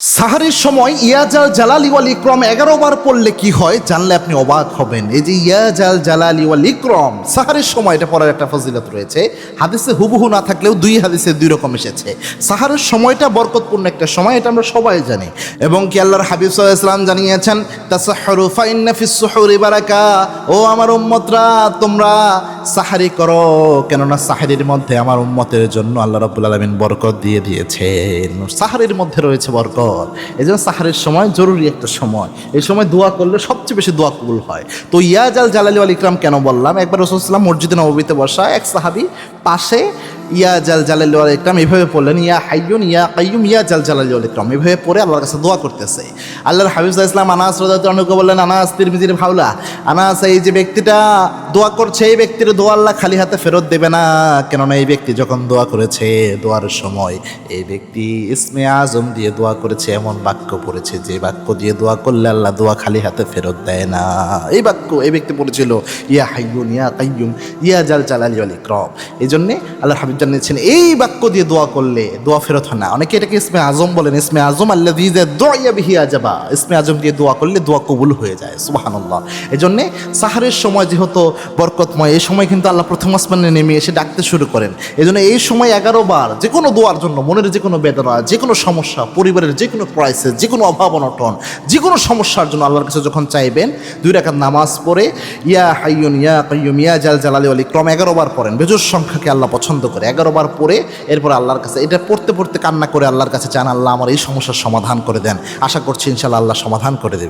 সাহারির সময় ইয়াজাল জালালি ওয়াল ইকরাম 11 বার পড়লে কি হয় জানলে আপনি অবাক হবেন। এই যে ইয়াজাল জালালি ওয়াল ইকরাম সাহারির সময় এটা পড়ার একটা ফজিলত রয়েছে। হাদিসে হুবহু না থাকলেও দুই হাদিসে দুই রকম এসেছে। সাহারের সময়টা বরকতপূর্ণ একটা সময়, এটা আমরা সবাই জানি। এবং কি আল্লাহর হাবিব সাল্লাল্লাহু আলাইহি ওয়াসাল্লাম জানিয়েছেন, তাসাহহারু ফা ইন্না ফিস সুহুরি বারাকা, ও আমার উম্মতরা তোমরা সাহারি করো, কেননা সাহারির মধ্যে আমার উম্মতের জন্য আল্লাহ রাব্বুল আলামিন বরকত দিয়ে দিয়েছেন। সাহারির মধ্যে রয়েছে বরকত। এই জন্য সাহারের সময় জরুরি একটা সময়, এই সময় দোয়া করলে সবচেয়ে বেশি দোয়া কবুল হয়। তো ইয়াজাল জালালি ওয়াল ইকরাম কেন বললাম? একবার রাসূল সাল্লাল্লাহু আলাইহি ওয়াসাল্লাম মসজিদে নববীতে বসা এক সাহাবী পাশে ইয়াজাল জালালি ওয়াল ইকরাম এভাবে পড়লেন, ইয়া হাইয়ুন ইয়া কাইয়ুম ইয়াজাল জালালি ওয়াল ইকরাম, এভাবে পড়ে আল্লাহর কাছে দোয়া করতেছে। আল্লাহর হাবিব সাল্লাল্লাহু আলাইহি ওয়াসাল্লাম আনাস রাদিয়াল্লাহু আনহুকে বললেন, আনাস তিরমিজির ভাওলা, আনাস এই যে ব্যক্তিটা দোয়া করছে এই ব্যক্তির দোয়া আল্লাহ খালি হাতে ফেরত দেবে না, কেননা এই ব্যক্তি যখন দোয়া করেছে দোয়ার সময় এই ব্যক্তি ইসমে আজম দিয়ে দোয়া করেছে, এমন বাক্য পড়েছে যে বাক্য দিয়ে দোয়া করলে আল্লাহ দোয়া খালি হাতে ফেরত দেয় না। এই বাক্য এই ব্যক্তি পড়েছিল ইয়া হাইয়ুন ইয়া কাইয়ুম ইয়াজাল জালালি ওয়াল ইকরাম। এই জন্যে আল্লাহর হাবিব জানিয়েছেন এই বাক্য দিয়ে দোয়া করলে দোয়া ফেরত হয় না। অনেকে এটাকে ইসমে আজম বলেন, ইসমে আজম আল্লাযী দুইয়া বিহি আজাবা, ইসমে আজম দিয়ে দোয়া করলে দোয়া কবুল হয়ে যায়। সুবহানাল্লাহ। এই জন্যে সাহারের সময় যেহেতু বরকতময়, এই সময় কিন্তু আল্লাহ প্রথম আসমানে নেমে এসে ডাকতে শুরু করেন। এই জন্য এই সময় 11 বার যে কোনো দোয়ার জন্য, মনের যে কোনো বেদনা, যে কোনো সমস্যা, পরিবারের যে কোনো ক্রাইসিস, যে কোনো অভাব অনটন, যে কোনো সমস্যার জন্য আল্লাহর কাছে যখন চাইবেন 2 রাকাত নামাজ পড়ে ইয়া হাইয়ুন ইয়া কাইয়ুম ইয়াজাল জালালি ওয়াল ইকরাম 11 বার পড়েন। বেজোর সংখ্যাকে আল্লাহ পছন্দ করে। 11 বার পড়ে এরপর আল্লাহর কাছে এটা পড়তে পড়তে কান্না করে আল্লাহর কাছে চান, আল্লাহ আমার এই সমস্যার সমাধান করে দেন। আশা করছি ইনশাআল্লাহ আল্লাহ সমাধান করে দেবে।